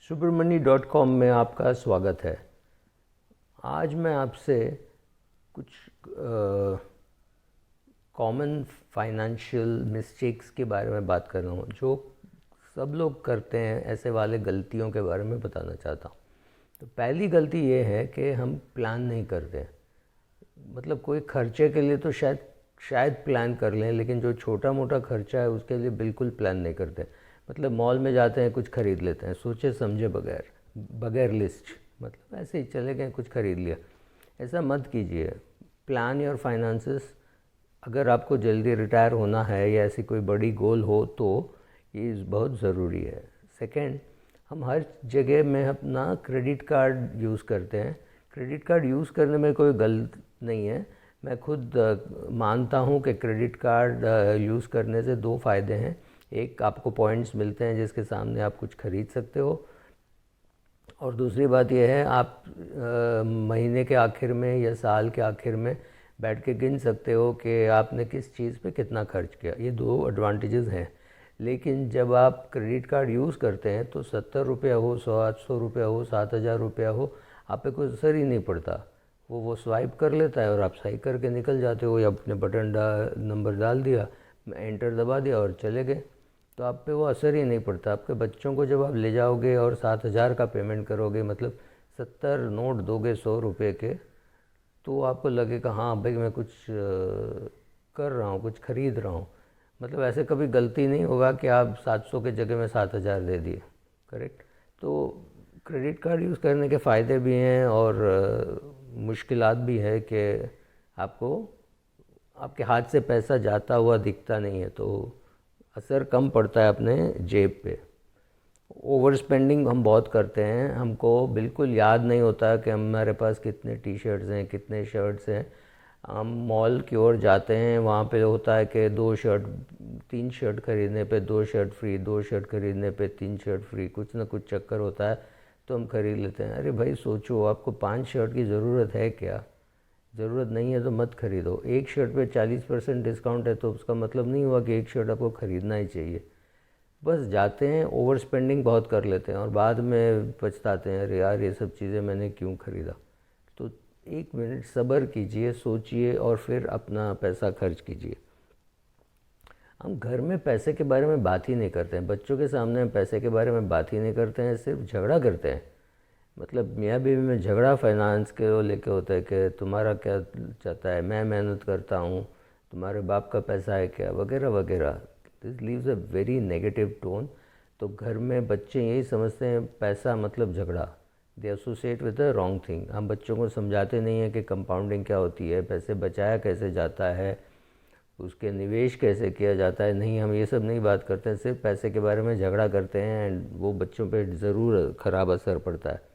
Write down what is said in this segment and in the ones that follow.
subramani.com में आपका स्वागत है। आज मैं आपसे कुछ कॉमन फाइनेंशियल मिस्टेक्स के बारे में बात कर रहा हूँ जो सब लोग करते हैं। ऐसे वाले गलतियों के बारे में बताना चाहता हूँ। तो पहली गलती ये है कि हम प्लान नहीं करते। मतलब कोई खर्चे के लिए तो शायद प्लान कर लें, लेकिन जो छोटा मोटा खर्चा है उसके लिए बिल्कुल प्लान नहीं करते। मतलब मॉल में जाते हैं, कुछ ख़रीद लेते हैं सोचे समझे बगैर लिस्ट। मतलब ऐसे ही चले गए, कुछ ख़रीद लिया। ऐसा मत कीजिए। Plan your finances. अगर आपको जल्दी रिटायर होना है या ऐसी कोई बड़ी गोल हो तो ये बहुत ज़रूरी है। सेकंड, हम हर जगह में अपना क्रेडिट कार्ड यूज़ करते हैं। क्रेडिट कार्ड यूज़ करने में कोई गलत नहीं है। मैं खुद मानता हूँ कि क्रेडिट कार्ड यूज़ करने से दो फ़ायदे हैं। एक, आपको पॉइंट्स मिलते हैं जिसके सामने आप कुछ खरीद सकते हो, और दूसरी बात यह है आप महीने के आखिर में या साल के आखिर में बैठ के गिन सकते हो कि आपने किस चीज़ पे कितना खर्च किया। ये दो एडवांटेजेस हैं। लेकिन जब आप क्रेडिट कार्ड यूज़ करते हैं तो 70 रुपया हो, 100-800 रुपया हो, 7,000 रुपया हो, आप पे कोई असर ही नहीं पड़ता। वो स्वाइप कर लेता है और आप सही करके निकल जाते हो, या अपने नंबर डाल दिया, एंटर दबा दिया और चले गए। तो आप पे वो असर ही नहीं पड़ता। आपके बच्चों को जब आप ले जाओगे और 7,000 का पेमेंट करोगे, मतलब 70 नोट दोगे 100 रुपये के, तो आपको लगेगा हाँ भाई मैं कुछ कर रहा हूँ, कुछ ख़रीद रहा हूँ। मतलब ऐसे कभी गलती नहीं होगा कि आप 700 के जगह में 7,000 दे दिए। करेक्ट। तो क्रेडिट कार्ड यूज़ करने के फ़ायदे भी हैं और मुश्किलात भी है कि आपको आपके हाथ से पैसा जाता हुआ दिखता नहीं है, तो असर कम पड़ता है अपने जेब पे। ओवर स्पेंडिंग हम बहुत करते हैं। हमको बिल्कुल याद नहीं होता कि हमारे पास कितने टी शर्ट्स हैं, कितने शर्ट्स हैं। हम मॉल की ओर जाते हैं, वहाँ पे होता है कि 3 शर्ट खरीदने पे 2 शर्ट फ्री, 2 शर्ट खरीदने पे 3 शर्ट फ्री, कुछ ना कुछ चक्कर होता है तो हम खरीद लेते हैं। अरे भाई सोचो, आपको 5 शर्ट की ज़रूरत है क्या? ज़रूरत नहीं है तो मत खरीदो। एक शर्ट पे 40% डिस्काउंट है तो उसका मतलब नहीं हुआ कि एक शर्ट आपको ख़रीदना ही चाहिए। बस जाते हैं, ओवर स्पेंडिंग बहुत कर लेते हैं और बाद में पछताते हैं, अरे यार ये सब चीज़ें मैंने क्यों ख़रीदा। तो 1 मिनट सब्र कीजिए, सोचिए और फिर अपना पैसा खर्च कीजिए। हम घर में पैसे के बारे में बात ही नहीं करते हैं। बच्चों के सामने हम पैसे के बारे में बात ही नहीं करते हैं, सिर्फ झगड़ा करते हैं। मतलब मियाँ बीवी में झगड़ा फाइनेंस के लेके होता है कि तुम्हारा क्या चाहता है, मैं मेहनत करता हूँ, तुम्हारे बाप का पैसा है क्या, वगैरह वगैरह। This leaves a very negative tone. तो घर में बच्चे यही समझते हैं पैसा मतलब झगड़ा। They associate with the wrong thing. हम बच्चों को समझाते नहीं हैं कि कंपाउंडिंग क्या होती है, पैसे बचाया कैसे जाता है, उसके निवेश कैसे किया जाता है। नहीं, हम ये सब नहीं बात करते हैं, सिर्फ पैसे के बारे में झगड़ा करते हैं, एंड वो बच्चों पे ज़रूर ख़राब असर पड़ता है।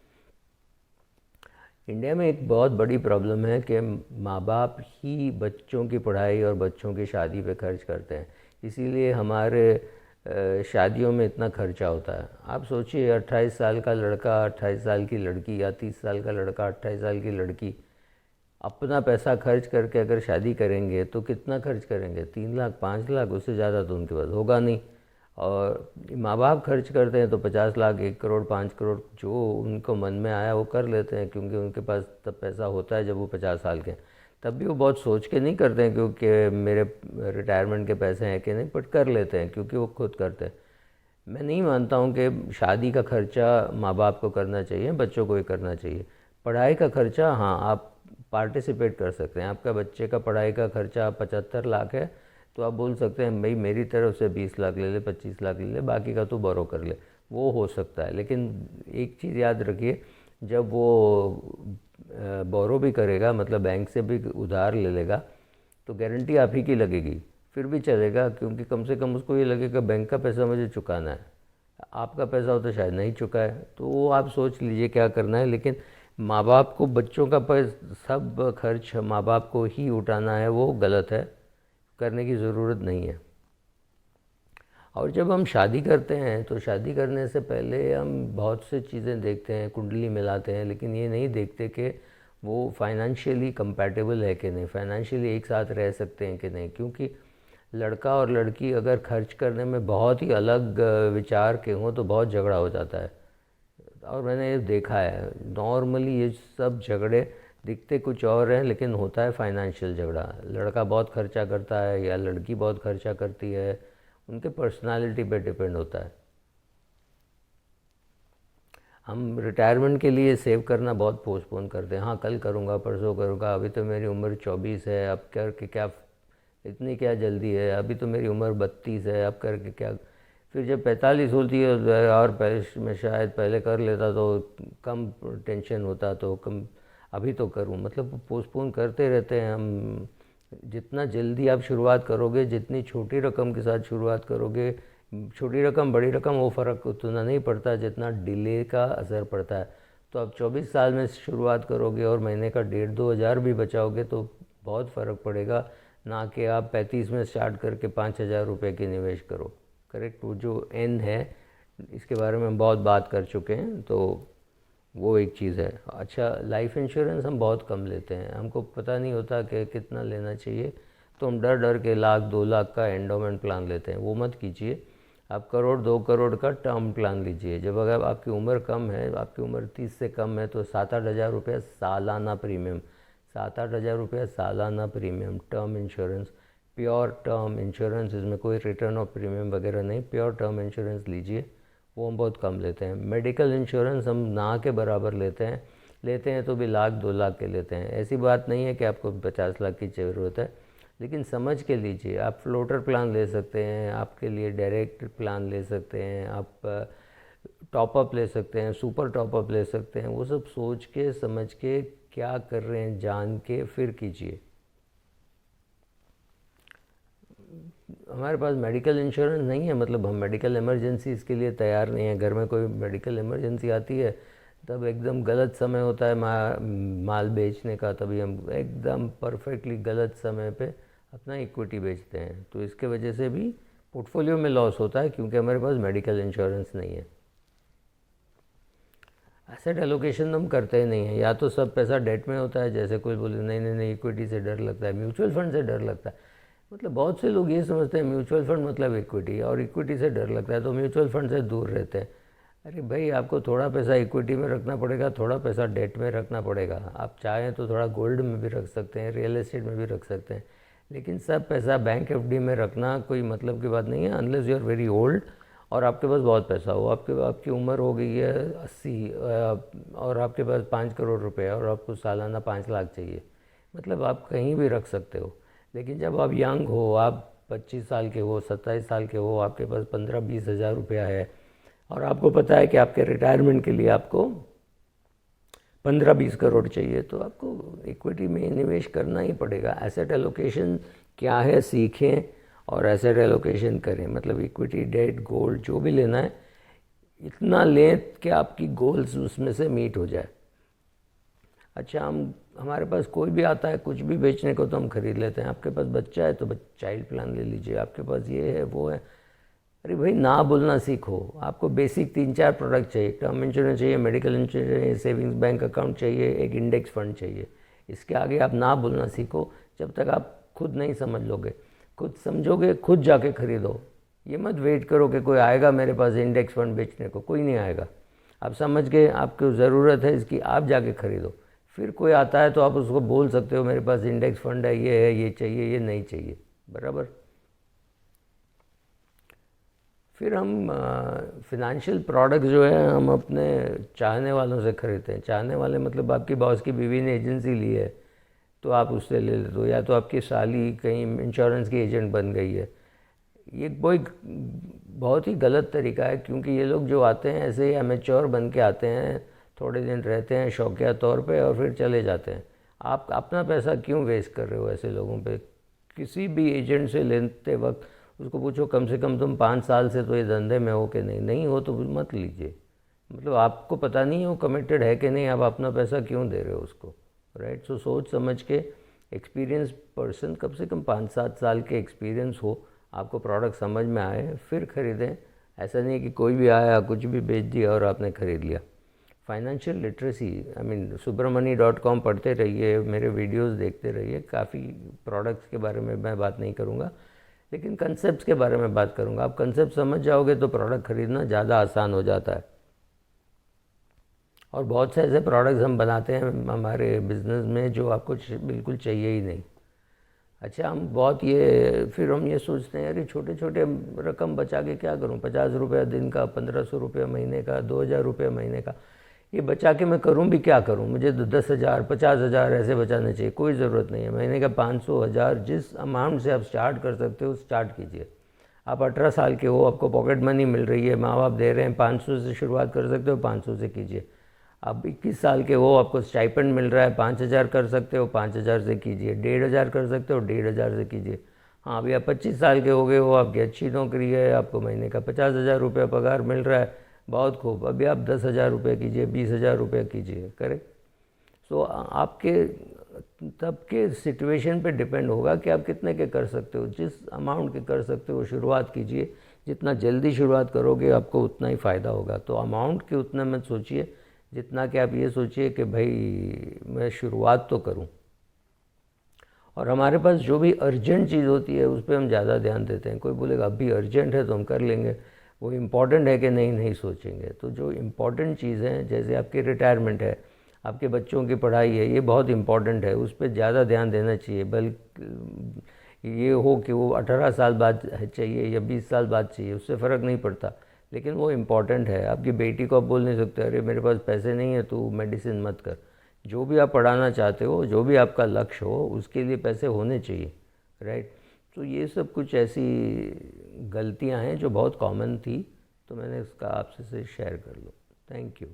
इंडिया में एक बहुत बड़ी प्रॉब्लम है कि माँ बाप ही बच्चों की पढ़ाई और बच्चों की शादी पे खर्च करते हैं। इसीलिए हमारे शादियों में इतना खर्चा होता है। आप सोचिए, 28 साल का लड़का, 28 साल की लड़की, या 30 साल का लड़का, 28 साल की लड़की अपना पैसा खर्च करके अगर शादी करेंगे तो कितना खर्च करेंगे? 3 लाख, 5 लाख, उससे ज़्यादा तो उनके पास होगा नहीं। और माँ बाप खर्च करते हैं तो 50 लाख, 1 करोड़, 5 करोड़, जो उनको मन में आया वो कर लेते हैं, क्योंकि उनके पास तब पैसा होता है जब वो 50 साल के हैं। तब भी वो बहुत सोच के नहीं करते हैं क्योंकि मेरे रिटायरमेंट के पैसे हैं कि नहीं, बट कर लेते हैं क्योंकि वो खुद करते हैं। मैं नहीं मानता हूँ कि शादी का खर्चा माँ बाप को करना चाहिए, बच्चों को ही करना चाहिए। पढ़ाई का खर्चा हाँ, आप पार्टिसिपेट कर सकते हैं। आपका बच्चे का पढ़ाई का खर्चा 75 लाख है तो आप बोल सकते हैं भाई मेरी तरफ से 20 लाख ले ले, 25 लाख ले ले, बाकी का तो बोरो कर ले। वो हो सकता है, लेकिन एक चीज़ याद रखिए, जब वो बोरो भी करेगा, मतलब बैंक से भी उधार ले लेगा, तो गारंटी आप ही की लगेगी। फिर भी चलेगा, क्योंकि कम से कम उसको ये लगेगा बैंक का पैसा मुझे चुकाना है। आपका पैसा हो तो शायद नहीं चुका है, तो वो आप सोच लीजिए क्या करना है। लेकिन माँ बाप को बच्चों का सब खर्च माँ बाप को ही उठाना है, वो गलत है, करने की ज़रूरत नहीं है। और जब हम शादी करते हैं तो शादी करने से पहले हम बहुत से चीज़ें देखते हैं, कुंडली मिलाते हैं, लेकिन ये नहीं देखते कि वो फाइनेंशियली कंपैटिबल है कि नहीं, फाइनेंशियली एक साथ रह सकते हैं कि नहीं। क्योंकि लड़का और लड़की अगर खर्च करने में बहुत ही अलग विचार के हों तो बहुत झगड़ा हो जाता है। और मैंने ये देखा है नॉर्मली ये सब झगड़े दिखते कुछ और हैं लेकिन होता है फाइनेंशियल झगड़ा। लड़का बहुत खर्चा करता है या लड़की बहुत खर्चा करती है, उनके पर्सनालिटी पे डिपेंड होता है। हम रिटायरमेंट के लिए सेव करना बहुत पोस्टपोन करते हैं, हाँ कल करूँगा परसों करूँगा, अभी तो मेरी उम्र 24 है, अब करके क्या, इतनी क्या जल्दी है, अभी तो मेरी उम्र 32 है, अब करके क्या। फिर जब 45 होती है और पहले मैं शायद पहले कर लेता तो कम टेंशन होता, तो कम अभी तो करूँ, मतलब पोस्टपोन करते रहते हैं हम। जितना जल्दी आप शुरुआत करोगे, जितनी छोटी रकम के साथ शुरुआत करोगे, छोटी रकम बड़ी रकम वो फ़र्क उतना नहीं पड़ता जितना डिले का असर पड़ता है। तो आप 24 साल में शुरुआत करोगे और महीने का 1,500-2,000 भी बचाओगे तो बहुत फ़र्क पड़ेगा, ना कि आप 35 में स्टार्ट करके 5,000 रुपये की निवेश करो। करेक्ट, वो जो एन है इसके बारे में हम बहुत बात कर चुके हैं, तो वो एक चीज़ है। अच्छा, लाइफ इंश्योरेंस हम बहुत कम लेते हैं, हमको पता नहीं होता कि कितना लेना चाहिए, तो हम डर डर के 1,00,000-2,00,000 का एंडोमेंट प्लान लेते हैं। वो मत कीजिए, आप 1-2 करोड़ का टर्म प्लान लीजिए। जब अगर आपकी उम्र कम है, आपकी उम्र 30 से कम है, तो 7-8 हज़ार रुपये सालाना प्रीमियम, 7-8 हज़ार रुपये सालाना premium term insurance, pure term insurance, इसमें कोई रिटर्न ऑफ प्रीमियम वगैरह नहीं, प्योर टर्म इंश्योरेंस लीजिए, वो हम बहुत कम लेते हैं। मेडिकल इंश्योरेंस हम ना के बराबर लेते हैं तो भी 1,00,000-2,00,000 के लेते हैं। ऐसी बात नहीं है कि आपको 50 लाख की ज़रूरत है, लेकिन समझ के लीजिए। आप फ्लोटर प्लान ले सकते हैं, आपके लिए डायरेक्ट प्लान ले सकते हैं, आप टॉपअप ले सकते हैं, सुपर टॉपअप ले सकते हैं, वो सब सोच के समझ के क्या कर रहे हैं जान के फिर कीजिए। हमारे पास मेडिकल इंश्योरेंस नहीं है, मतलब हम मेडिकल इमरजेंसी इसके लिए तैयार नहीं है। घर में कोई मेडिकल इमरजेंसी आती है तब एकदम गलत समय होता है माल बेचने का, तभी हम एकदम परफेक्टली गलत समय पे अपना इक्विटी बेचते हैं, तो इसके वजह से भी पोर्टफोलियो में लॉस होता है क्योंकि हमारे पास मेडिकल इंश्योरेंस नहीं है। एसेट एलोकेशन हम करते ही नहीं है, या तो सब पैसा डेट में होता है, जैसे कोई बोले नहीं नहीं नहीं इक्विटी से डर लगता है, म्यूचुअल फंड से डर लगता है। मतलब बहुत से लोग ये समझते हैं म्यूचुअल फंड मतलब इक्विटी, और इक्विटी से डर लगता है तो म्यूचुअल फंड से दूर रहते हैं। अरे भाई, आपको थोड़ा पैसा इक्विटी में रखना पड़ेगा, थोड़ा पैसा डेट में रखना पड़ेगा। आप चाहें तो थोड़ा गोल्ड में भी रख सकते हैं, रियल एस्टेट में भी रख सकते हैं, लेकिन सब पैसा बैंक एफडी में रखना कोई मतलब की बात नहीं है, unless you are very old और आपके पास बहुत पैसा हो। आपकी उम्र हो गई है 80 और आपके पास 5 करोड़ रुपए और आपको सालाना 5 लाख चाहिए, मतलब आप कहीं भी रख सकते हो। लेकिन जब आप यंग हो, आप 25 साल के हो, 27 साल के हो, आपके पास 15-20 हज़ार रुपया है और आपको पता है कि आपके रिटायरमेंट के लिए आपको 15-20 करोड़ चाहिए, तो आपको इक्विटी में निवेश करना ही पड़ेगा। एसेट एलोकेशन क्या है सीखें और एसेट एलोकेशन करें, मतलब इक्विटी, डेट, गोल्ड जो भी लेना है इतना लें कि आपकी गोल्स उसमें से मीट हो जाए। अच्छा, हमारे पास कोई भी आता है कुछ भी बेचने को तो हम खरीद लेते हैं। आपके पास बच्चा है तो चाइल्ड प्लान ले लीजिए, आपके पास ये है वो है। अरे भाई, ना बोलना सीखो। आपको बेसिक 3-4 प्रोडक्ट चाहिए, टर्म इंश्योरेंस चाहिए, मेडिकल इंश्योरेंस चाहिए, सेविंग्स बैंक अकाउंट चाहिए, एक इंडेक्स फंड चाहिए। इसके आगे आप ना बोलना सीखो। जब तक आप खुद नहीं समझ लोगे, खुद समझोगे, खुद जाके खरीदो। ये मत वेट करो कि कोई आएगा मेरे पास इंडेक्स फंड बेचने को, कोई नहीं आएगा। आप समझ गए आपको ज़रूरत है इसकी, आप जाके खरीदो। फिर कोई आता है तो आप उसको बोल सकते हो मेरे पास इंडेक्स फंड है, ये चाहिए, ये नहीं चाहिए, बराबर। फिर हम फिनंशियल प्रोडक्ट जो है हम अपने चाहने वालों से खरीदते हैं। चाहने वाले मतलब आपकी बॉस की बीवी ने एजेंसी ली है तो आप उससे ले लेते हो, या तो आपकी साली कहीं इंश्योरेंस की एजेंट बन गई है। ये कोई बहुत ही गलत तरीका है, क्योंकि ये लोग जो आते हैं ऐसे ही एमेच्योर बन के आते हैं, थोड़े दिन रहते हैं शौकिया तौर पे और फिर चले जाते हैं। आप अपना पैसा क्यों वेस्ट कर रहे हो ऐसे लोगों पे? किसी भी एजेंट से लेते वक्त उसको पूछो कम से कम तुम 5 साल से तो ये धंधे में हो कि नहीं, नहीं हो तो मत लीजिए। मतलब आपको पता नहीं है वो कमिटेड है कि नहीं, आप अपना पैसा क्यों दे रहे हो उसको, राइट। सो सोच समझ के, एक्सपीरियंस पर्सन, कम से कम 5-7 साल के एक्सपीरियंस हो, आपको प्रोडक्ट समझ में आए फिर ख़रीदें। ऐसा नहीं है कि कोई भी आया कुछ भी बेच दिया और आपने ख़रीद लिया। फाइनेंशियल लिटरेसी, subramani.com पढ़ते रहिए, मेरे वीडियोस देखते रहिए। काफ़ी प्रोडक्ट्स के बारे में मैं बात नहीं करूँगा, लेकिन कंसेप्ट के बारे में बात करूँगा। आप कंसेप्ट समझ जाओगे तो प्रोडक्ट ख़रीदना ज़्यादा आसान हो जाता है। और बहुत से ऐसे प्रोडक्ट्स हम बनाते हैं हमारे बिज़नेस में जो आपको बिल्कुल चाहिए ही नहीं। अच्छा, हम बहुत फिर हम ये सोचते हैं अरे छोटे छोटे रकम बचा के क्या करूं, 50 रुपया दिन का, 1500 रुपया महीने का, 2000 रुपया महीने का, ये बचा के मैं करूं भी क्या करूं? मुझे तो 10,000 50,000 ऐसे बचाने चाहिए, कोई ज़रूरत नहीं है। महीने का 500 1000 जिस अमाउंट से आप स्टार्ट कर सकते हो स्टार्ट कीजिए। आप 18 साल के हो, आपको पॉकेट मनी मिल रही है, माँ बाप दे रहे हैं, 500 से शुरुआत कर सकते हो, 500 से कीजिए। आप 21 साल के हो, आपको स्टाइपेंड मिल रहा है, 5,000 कर सकते हो, 5,000 से कीजिए। 1,500 कर सकते हो, 1,500 से कीजिए। हाँ, अभी आप 25 साल के हो गए हो, आपकी अच्छी नौकरी है, आपको महीने का 50,000 रुपया पगार मिल रहा है, बहुत खूब। अभी आप 10,000 रुपये कीजिए, 20,000 रुपया कीजिए, करेक्ट। सो आपके तब के सिचुएशन पे डिपेंड होगा कि आप कितने के कर सकते हो। जिस अमाउंट के कर सकते हो शुरुआत कीजिए। जितना जल्दी शुरुआत करोगे आपको उतना ही फ़ायदा होगा। तो अमाउंट के उतना मत सोचिए जितना कि आप ये सोचिए कि भाई मैं शुरुआत तो करूं। और हमारे पास जो भी अर्जेंट चीज़ होती है उस पर हम ज़्यादा ध्यान देते हैं। कोई बोलेगा अभी अर्जेंट है तो हम कर लेंगे, वो इम्पॉर्टेंट है कि नहीं नहीं सोचेंगे। तो जो इम्पॉर्टेंट चीज़ है, जैसे आपकी रिटायरमेंट है, आपके बच्चों की पढ़ाई है, ये बहुत इम्पॉर्टेंट है, उस पर ज़्यादा ध्यान देना चाहिए। बल्कि ये हो कि वो 18 साल बाद चाहिए या 20 साल बाद चाहिए, उससे फ़र्क नहीं पड़ता, लेकिन वो इम्पॉर्टेंट है। आपकी बेटी को आप बोल नहीं सकते अरे मेरे पास पैसे नहीं है तो मेडिसिन मत कर। जो भी आप पढ़ाना चाहते हो, जो भी आपका लक्ष्य हो, उसके लिए पैसे होने चाहिए, राइट। तो ये सब कुछ ऐसी गलतियां हैं जो बहुत कॉमन थी, तो मैंने इसका आपसे शेयर कर लो। Thank you.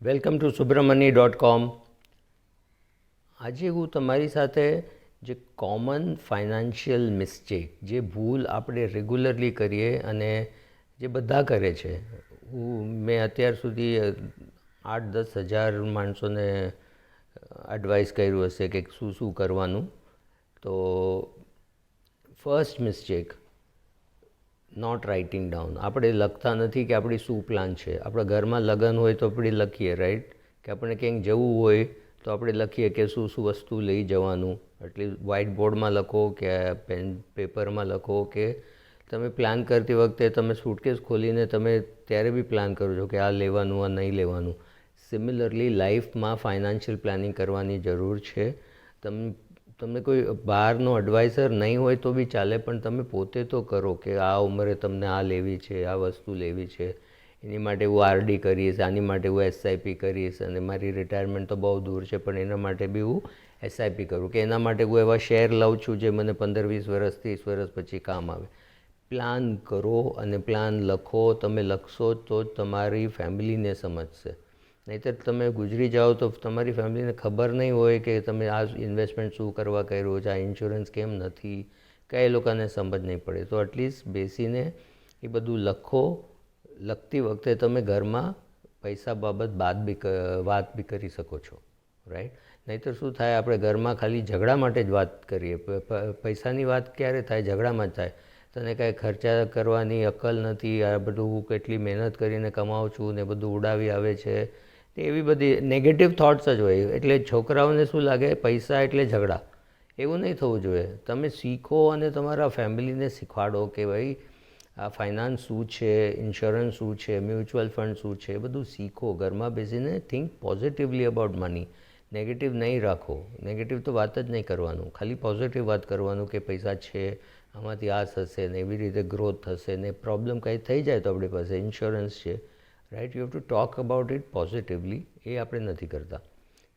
Welcome to subramani.com। આજે હું તમારી સાથે જે કોમન ફાઇનાન્શિયલ મિસ્ટેક, જે ભૂલ આપણે રેગ્યુલરલી કરીએ અને જે બધા કરે છે, મેં અત્યાર સુધી 8-10 હજાર માણસોને એડવાઇસ કર્યું હશે કે શું શું કરવાનું। તો first mistake, not writing down. આપણે લખતા નથી કે આપણી શું પ્લાન છે। આપણા ઘરમાં લગ્ન હોય તો આપણે લખીએ, રાઈટ, કે આપણે ક્યાંક જવું હોય તો આપણે લખીએ કે શું શું વસ્તુ લઈ જવાનું। એટલે વ્હાઇટ બોર્ડમાં લખો કે પેન પેપરમાં લખો, કે તમે પ્લાન કરતી વખતે તમે સૂટકેસ ખોલીને તમે ત્યારે બી પ્લાન કરો છો કે આ લેવાનું આ નહીં લેવાનું। સિમિલરલી લાઈફમાં ફાઇનાન્શિયલ પ્લાનિંગ કરવાની જરૂર છે। તમને કોઈ બહારનો એડવાઇઝર નહીં હોય તો બી ચાલે, પણ તમે પોતે તો કરો કે આ ઉંમરે તમને આ લેવી છે, આ વસ્તુ લેવી છે, એની માટે હું આરડી કરીશ, આની માટે હું એસઆઈપી કરીશ, અને મારી રિટાયરમેન્ટ તો બહુ દૂર છે પણ એના માટે બી હું એસઆઈપી કરું, કે એના માટે હું એવા શેર લઉં છું જે મને 15-20 વર્ષ 30 વર્ષ પછી કામ આવે। પ્લાન કરો અને પ્લાન લખો। તમે લખશો તો જ તમારી ફેમિલીને સમજશે, નહીંતર તમે ગુજરી જાઓ તો તમારી ફેમિલીને ખબર નહીં હોય કે તમે આ ઇન્વેસ્ટમેન્ટ શું કરવા કર્યું છે, આ ઇન્સ્યોરન્સ કેમ નથી, કાંઈ એ લોકોને સમજ નહીં પડે। તો એટલીસ્ટ બેસીને એ બધું લખો। લખતી વખતે તમે ઘરમાં પૈસા બાબત વાત બી કરી શકો છો, રાઈટ। નહીંતર શું થાય, આપણે ઘરમાં ખાલી ઝઘડા માટે જ વાત કરીએ। પૈસાની વાત ક્યારે થાય? ઝઘડામાં જ થાય। તને કાંઈ ખર્ચા કરવાની અક્કલ નથી, આ બધું હું કેટલી મહેનત કરીને કમાઉં છું ને બધું ઉડાવી આવે છે, એવી બધી નેગેટિવ થોટ્સ જ હોય। એટલે છોકરાઓને શું લાગે, પૈસા એટલે ઝઘડા। એવું નહીં થવું જોઈએ। તમે શીખો અને તમારા ફેમિલીને શીખવાડો કે ભાઈ આ ફાઇનાન્સ શું છે, ઇન્સ્યોરન્સ શું છે, મ્યુચ્યુઅલ ફંડ શું છે, એ બધું શીખો। ઘરમાં બેસીને think positively about money. Negative નહીં રાખો, નેગેટિવ તો વાત જ નહીં કરવાનું, ખાલી પોઝિટિવ વાત કરવાનું કે પૈસા છે, આમાંથી આ થશે ને એવી રીતે ગ્રોથ થશે ને પ્રોબ્લેમ કંઈ થઈ જાય તો આપણી પાસે ઇન્સ્યોરન્સ છે, right. You have to talk about it positively. એ આપણે નથી કરતા।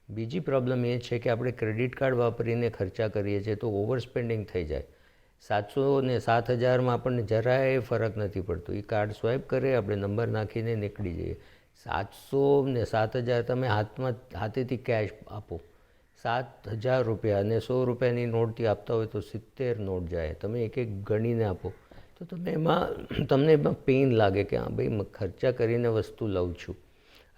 બીજી પ્રોબ્લેમ એ છે કે આપણે ક્રેડિટ કાર્ડ વાપરીને ખર્ચા કરીએ છીએ તો ઓવર સ્પેન્ડિંગ થઈ જાય। 700 ને 7,000માં આપણને જરાય ફરક નથી પડતો। એ કાર્ડ સ્વાઇપ કરે, આપણે નંબર નાખીને નીકળી જઈએ। 700 ને 7,000 તમે હાથેથી કેશ આપો। 7,000 રૂપિયા અને 100 રૂપિયાની નોટથી આપતા હોય તો 70 નોટ જાય। તમે એક એક ગણીને આપો તો તમને એમાં પેઇન લાગે કે હા ભાઈ ખર્ચા કરીને વસ્તુ લઉં છું.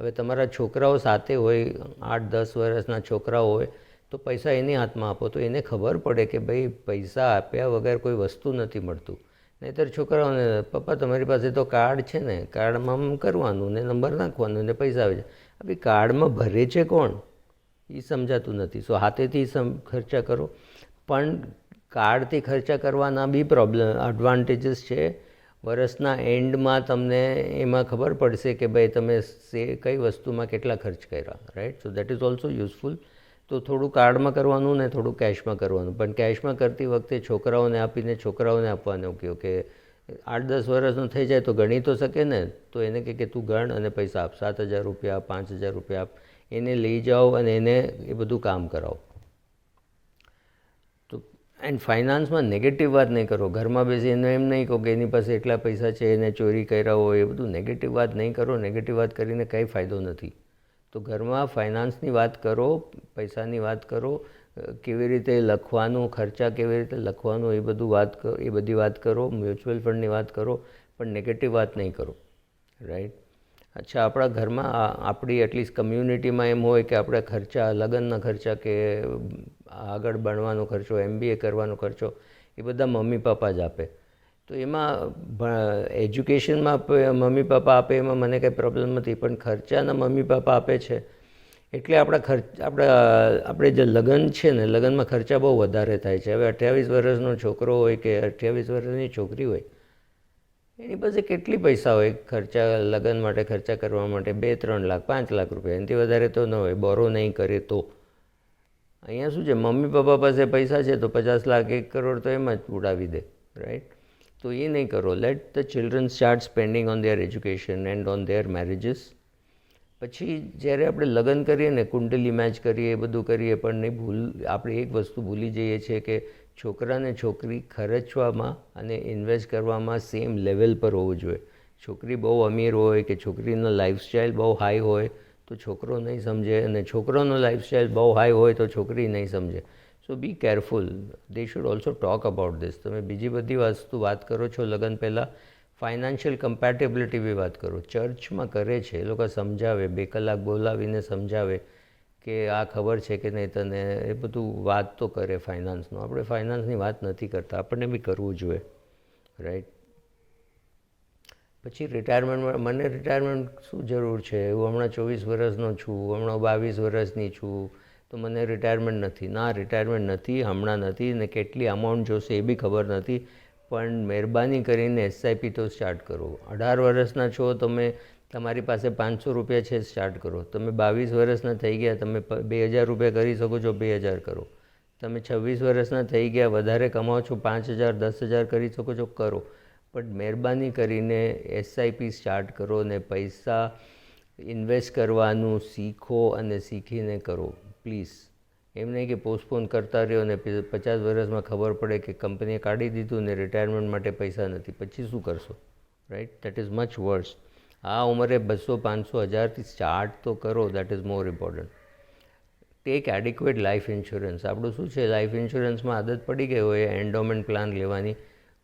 હવે તમારા છોકરાઓ સાથે હોય, 8-10 વર્ષના છોકરાઓ હોય, તો પૈસા એની હાથમાં આપો તો એને ખબર પડે કે ભાઈ પૈસા આપ્યા વગર કોઈ વસ્તુ નથી મળતું. નહીંતર છોકરાઓને પપ્પા તમારી પાસે તો કાર્ડ છે ને, કાર્ડમાં કરવાનું ને નંબર નાખવાનું ને પૈસા આવે છે. હવે કાર્ડમાં ભરે છે કોણ એ સમજાતું નથી. સો હાથેથી ખર્ચા કરો. પણ કાર્ડથી ખર્ચા કરવાના બી એડવાન્ટેજીસ છે. વર્ષના એન્ડમાં તમને એમાં ખબર પડશે કે ભાઈ તમે કઈ વસ્તુમાં કેટલા ખર્ચ કર્યા, right. So that is also useful. તો થોડું કાર્ડમાં કરવાનું ને થોડું કેશમાં કરવાનું. પણ કેશમાં કરતી વખતે છોકરાઓને આપીને છોકરાઓને આપવાનું કહ્યું કે 8-10 વર્ષનો થઈ જાય તો ગણી તો શકે ને, તો એને કે તું ગણ અને પૈસા આપ, 7,000 રૂપિયા, 5,000 રૂપિયા આપ. એને લઈ જાઓ અને એને એ બધું કામ કરાવો. તો એન્ડ ફાઇનાન્સમાં નેગેટિવ વાત નહીં કરો. ઘરમાં બેસીને એમ નહીં કહો કે એની પાસે એટલા પૈસા છે, એને ચોરી કર્યા હોય, એ બધું નેગેટિવ વાત નહીં કરો. નેગેટિવ વાત કરીને કંઈ ફાયદો નથી. તો ઘરમાં ફાઇનાન્સની વાત કરો, પૈસાની વાત કરો, કેવી રીતે લખવાનું, ખર્ચા કેવી રીતે લખવાનું એ બધી વાત કરો. મ્યુચ્યુઅલ ફંડની વાત કરો, પણ નેગેટિવ વાત નહીં કરો, રાઈટ. અચ્છા, આપણા ઘરમાં આપણી એટલીસ્ટ કમ્યુનિટીમાં એમ હોય કે આપણે ખર્ચા, લગ્નના ખર્ચા કે આગળ ભણવાનો ખર્ચો, MBA કરવાનો ખર્ચો એ બધા મમ્મી પપ્પા જ આપે. તો એમાં એજ્યુકેશનમાં મમ્મી પપ્પા આપે એમાં મને કંઈ પ્રોબ્લેમ નથી, પણ ખર્ચાના મમ્મી પપ્પા આપે છે એટલે આપણે જે લગ્ન છે ને, લગ્નમાં ખર્ચા બહુ વધારે થાય છે. હવે 28 વર્ષનો છોકરો હોય કે 28 વર્ષની છોકરી હોય, એની પાસે કેટલી પૈસા હોય લગ્ન માટે ખર્ચા કરવા માટે? 2-3 લાખ, 5 લાખ રૂપિયા, એનાથી વધારે તો ન હોય, બોરો નહીં કરે તો. અહીંયા શું છે, મમ્મી પપ્પા પાસે પૈસા છે તો 50 લાખ, 1 કરોડ તો એમાં જ ઉડાવી દે, રાઈટ. તો એ નહીં કરો. Late the children start spending on there education and on there marriages. પછી જ્યારે આપણે લગ્ન કરીએ ને, કુંડલી મેચ કરીએ, એ બધું કરીએ, પણ આપણે એક વસ્તુ ભૂલી જઈએ છીએ કે છોકરા ને છોકરી ખર્ચવામાં અને ઇન્વેસ્ટ કરવામાં સેમ લેવલ પર હોવું જોઈએ. છોકરી બહુ અમીર હોય કે છોકરીનો લાઈફસ્ટાઈલ બહુ હાઈ હોય તો છોકરો નહીં સમજે, અને છોકરોનો લાઈફસ્ટાઈલ બહુ હાઈ હોય તો છોકરી નહીં સમજે. So be careful. They should also talk about this. તમે બીજી બધી વાત કરો છો લગ્ન પહેલાં, ફાઇનાન્શિયલ કમ્પેટેબિલિટી બી વાત કરો. ચર્ચમાં કરે છે, એ લોકો સમજાવે, 2 કલાક બોલાવીને સમજાવે કે આ ખબર છે કે નહીં તને, એ બધું વાત તો કરે ફાઇનાન્સનો. આપણે ફાઇનાન્સની વાત નથી કરતા, આપણને બી કરવું જોઈએ, રાઈટ. પછી રિટાયરમેન્ટમાં મને રિટાયરમેન્ટ શું જરૂર છે? હું હમણાં 24 વર્ષનો છું, હમણાં 22 વર્ષની છું, તો મને રિટાયરમેન્ટ નથી. ના, રિટાયરમેન્ટ નથી, હમણાં નથી, ને કેટલી અમાઉન્ટ જોશે એ બી ખબર નથી. પણ મહેરબાની કરીને SIP તો સ્ટાર્ટ કરો. 18 વર્ષના છો તમે, તમારી પાસે 500 રૂપિયા છે, સ્ટાર્ટ કરો. તમે 22 વર્ષના થઈ ગયા, તમે 2,000 રૂપિયા કરી શકો છો, 2,000 કરો. તમે 26 વર્ષના થઈ ગયા, વધારે કમાઓ છો, 5,000, 10,000 કરી શકો છો, કરો. પણ મહેરબાની કરીને SIP સ્ટાર્ટ કરો ને પૈસા ઇન્વેસ્ટ કરવાનું શીખો અને શીખીને કરો, પ્લીઝ. એમ નહીં કે પોસ્ટપોન કરતા રહ્યો ને 50 વર્ષમાં ખબર પડે કે કંપનીએ કાઢી દીધું ને રિટાયરમેન્ટ માટે પૈસા નથી, પછી શું કરશો, right. That is much worse. આ ઉંમરે 200, 500, 1000થી સ્ટાર્ટ તો કરો. That is more important. Take adequate life insurance. આપણું શું છે, લાઈફ ઇન્સ્યોરન્સમાં આદત પડી ગઈ હોય એન્ડોમેન્ટ પ્લાન લેવાની.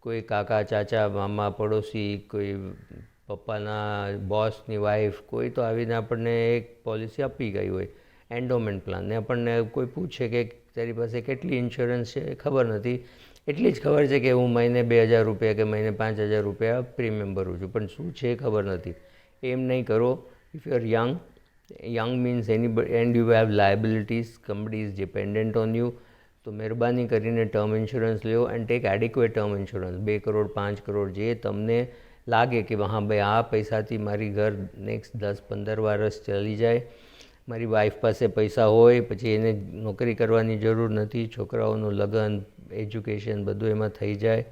કોઈ કાકા, ચાચા, મામા, પડોશી, કોઈ પપ્પાના બોસની વાઈફ, કોઈ તો આવીને આપણને એક પોલિસી આપી ગઈ હોય, એન્ડોમેન્ટ પ્લાન. ને આપણને કોઈ પૂછે કે તારી પાસે કેટલી ઇન્સ્યોરન્સ છે, ખબર નથી. એટલી જ ખબર છે કે હું મહિને 2,000 રૂપિયા કે મહિને 5,000 રૂપિયા પ્રીમિયમ ભરું છું, પણ શું છે ખબર નથી. એમ નહીં કરો. If you are young means and you have liabilities, somebody is dependent on you, તો મહેરબાની કરીને ટર્મ ઇન્સ્યોરન્સ લો and take adequate term insurance. 2 crore, 5 crore, જે તમને લાગે કે હા ભાઈ આ પૈસાથી મારી ઘર નેક્સ્ટ 10-15 વર્ષ ચાલી જાય. મારી વાઈફ પાસે પૈસા હોય, પછી એને નોકરી કરવાની જરૂર નથી, છોકરાઓનું લગ્ન, એજ્યુકેશન બધું એમાં થઈ જાય,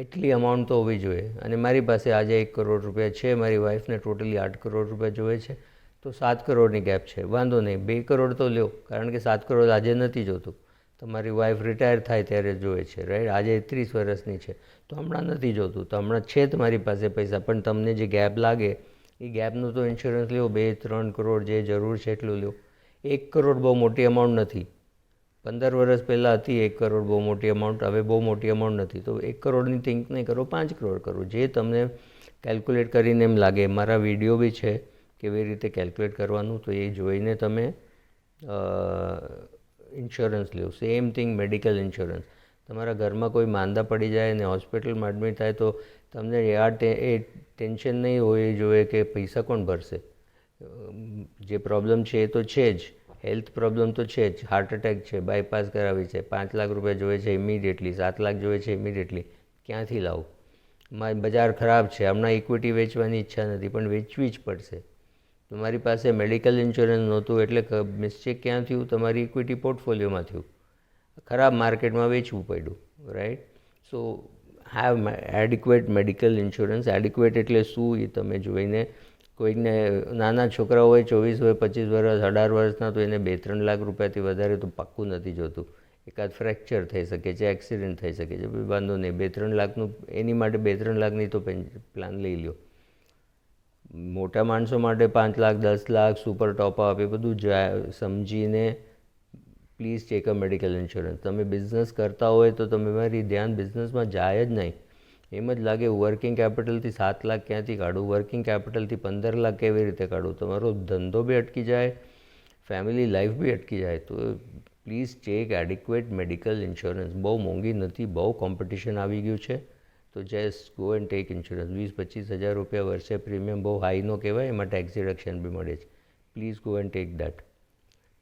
એટલી અમાઉન્ટ તો હોવી જોઈએ. અને મારી પાસે આજે 1 કરોડ રૂપિયા છે, મારી વાઈફને ટોટલી 8 કરોડ રૂપિયા જોઈએ છે, તો 7 કરોડની ગેપ છે, વાંધો નહીં, 2 કરોડ તો લ્યો. કારણ કે 7 કરોડ આજે નથી જોતું, તમારી વાઈફ રિટાયર થાય ત્યારે જોઈએ છે, રાઈટ. આજે 30 વર્ષની છે તો હમણાં નથી જોતું, તો હમણાં છે તમારી પાસે પૈસા, પણ તમને જે ગેપ લાગે એ ગેપનું તો ઇન્સ્યોરન્સ લ્યો. 2-3 કરોડ જે જરૂર છે એટલું લ્યો. 1 કરોડ બહુ મોટી અમાઉન્ટ નથી, 15 વર્ષ પહેલાં હતી 1 કરોડ બહુ મોટી અમાઉન્ટ, હવે બહુ મોટી અમાઉન્ટ નથી. તો 1 કરોડની થિંક નહીં કરો, 5 કરોડ કરો, જે તમને કેલ્ક્યુલેટ કરીને એમ લાગે. મારા વિડીયો બી છે કેવી રીતે કેલ્ક્યુલેટ કરવાનું, તો એ જોઈને તમે ઇન્સ્યોરન્સ લો. Same thing medical insurance. તમારા ઘરમાં કોઈ માંદા પડી જાય અને હોસ્પિટલમાં એડમિટ થાય તો તમને એ ટેન્શન નહીં હોય જોઈએ કે પૈસા કોણ ભરશે. જે પ્રોબ્લેમ છે એ તો છે જ, હેલ્થ પ્રોબ્લેમ તો છે જ. હાર્ટ એટેક છે, બાયપાસ કરાવી છે, 5 લાખ રૂપિયા જોઈએ છે ઇમિડિયેટલી, 7 લાખ જોઈએ છે ઇમિડિયેટલી, ક્યાંથી લાવું? બજાર ખરાબ છે, હમણાં ઇક્વિટી વેચવાની ઈચ્છા નથી પણ વેચવી જ પડશે. તમારી પાસે મેડિકલ ઇન્સ્યોરન્સ નહોતું એટલે મિસ્ટેક ક્યાં થયું? તમારી ઇક્વિટી પોર્ટફોલિયોમાં થયું, ખરાબ માર્કેટમાં વેચવું પડ્યું, right? So have adequate medical insurance. Adequate એટલે શું એ તમે જોઈને, કોઈને નાના છોકરા હોય 24 હોય 25 વર્ષ 18 વર્ષના, તો એને 2-3 લાખ રૂપિયાથી વધારે તો પાક્કું નથી જોતું. એકાદ ફ્રેક્ચર થઈ શકે છે, એક્સિડન્ટ થઈ શકે છે, વાંધો નહીં, 2-3 લાખનું એની માટે 2-3 લાખની તો પ્લાન લઈ લો. મોટા માણસો માટે 5 લાખ 10 લાખ સુપર ટોપઅપ એ બધું સમજીને please take a medical insurance. તમે બિઝનેસ કરતા હોય તો તમારી ધ્યાન બિઝનેસમાં જાય જ નહીં. એમ જ લાગે વર્કિંગ કેપિટલથી 7 લાખ ક્યાંથી કાઢું, વર્કિંગ કેપિટલથી 15 લાખ કેવી રીતે કાઢું, તમારો ધંધો બી અટકી જાય, ફેમિલી લાઈફ બી અટકી જાય. તો please take adequate medical insurance. બહુ મોંઘી નથી, બહુ કોમ્પિટિશન આવી ગયું છે, તો just go and take insurance. 20-25 હજાર રૂપિયા વર્ષે પ્રીમિયમ બહુ હાઈ નો કહેવાય, એમાં ટેક્સ ડિડક્શન બી મળે છે. Please go and tech that.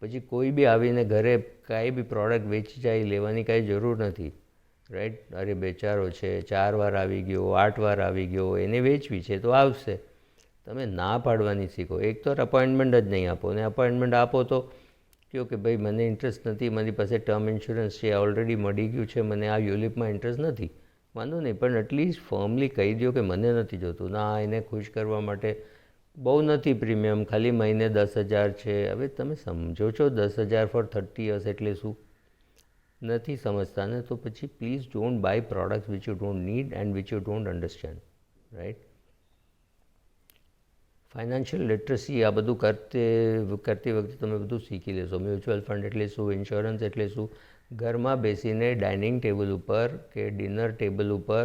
પછી કોઈ બી આવીને ઘરે કાંઈ બી પ્રોડક્ટ વેચી જાય લેવાની કાંઈ જરૂર નથી, રાઈટ? અરે બેચારો છે, 4 વાર આવી ગયો, 8 વાર આવી ગયો, એને વેચવી છે તો આવશે. તમે ના પાડવાની શીખો. એક તો અપોઇન્ટમેન્ટ જ નહીં આપો, ને અપોઇન્ટમેન્ટ આપો તો કહો કે ભાઈ મને ઇન્ટરેસ્ટ નથી, મારી પાસે ટર્મ ઇન્સ્યોરન્સ છે, ઓલરેડી મળી ગયું છે, મને આ યુલિપમાં ઇન્ટરેસ્ટ નથી. વાંધો નહીં, પણ એટલીસ્ટ ફર્મલી કહી દો કે મને નથી જોતું. ના, એને ખુશ કરવા માટે બહુ નથી પ્રીમિયમ, ખાલી મહિને 10,000 છે. હવે તમે સમજો છો 10,000 ફોર 30 યર્સ એટલે શું? નથી સમજતા ને, તો પછી please don't buy products which you don't need and which you don't understand, right? Financial literacy આ બધું કરતી વખતે તમે બધું શીખી લેશો. મ્યુચ્યુઅલ ફંડ એટલે શું, ઇન્સ્યોરન્સ એટલે શું, ઘરમાં બેસીને ડાઇનિંગ ટેબલ ઉપર કે ડિનર ટેબલ ઉપર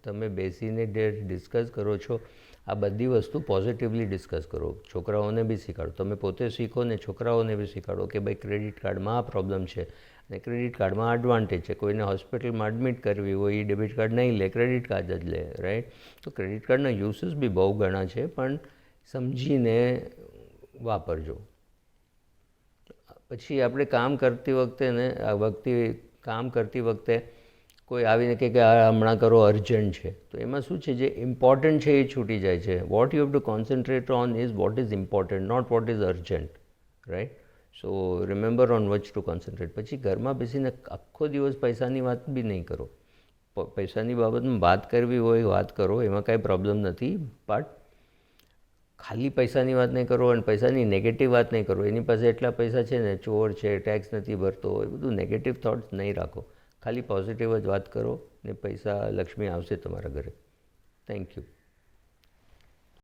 તમે બેસીને ડિસ્કસ કરો છો, આ બધી વસ્તુ પોઝિટિવલી ડિસ્કસ કરો. છોકરાઓને બી શીખાડો, તમે પોતે શીખો ને છોકરાઓને બી શીખાડો કે ભાઈ ક્રેડિટ કાર્ડમાં આ પ્રોબ્લેમ છે અને ક્રેડિટ કાર્ડમાં એડવાન્ટેજ છે. કોઈને હોસ્પિટલમાં એડમિટ કરવી હોય એ ડેબિટ કાર્ડ નહીં લે, ક્રેડિટ કાર્ડ જ લે, રાઈટ? તો ક્રેડિટ કાર્ડના યુસીસ બી બહુ ઘણા છે, પણ સમજીને વાપરજો. પછી આપણે કામ કરતી વખતે કોઈ આવીને કહે કે આ હમણાં કરો, અર્જન્ટ છે, તો એમાં શું છે, જે ઇમ્પોર્ટન્ટ છે એ છૂટી જાય છે. What you have to concentrate on is what is important, not what is urgent, right? So remember on which to concentrate. પછી ઘરમાં બેસીને આખો દિવસ પૈસાની વાત બી નહીં કરો. પૈસાની બાબતમાં વાત કરવી હોય વાત કરો, એમાં કાંઈ પ્રોબ્લેમ નથી, બટ ખાલી પૈસાની વાત નહીં કરો અને પૈસાની નેગેટિવ વાત નહીં કરો. એની પાસે એટલા પૈસા છે ને, ચોર છે, ટેક્સ નથી ભરતો, એ બધું નેગેટિવ થોટ્સ નહીં રાખો. ખાલી પોઝિટિવ જ વાત કરો ને પૈસા લક્ષ્મી આવશે તમારા ઘરે. Thank you.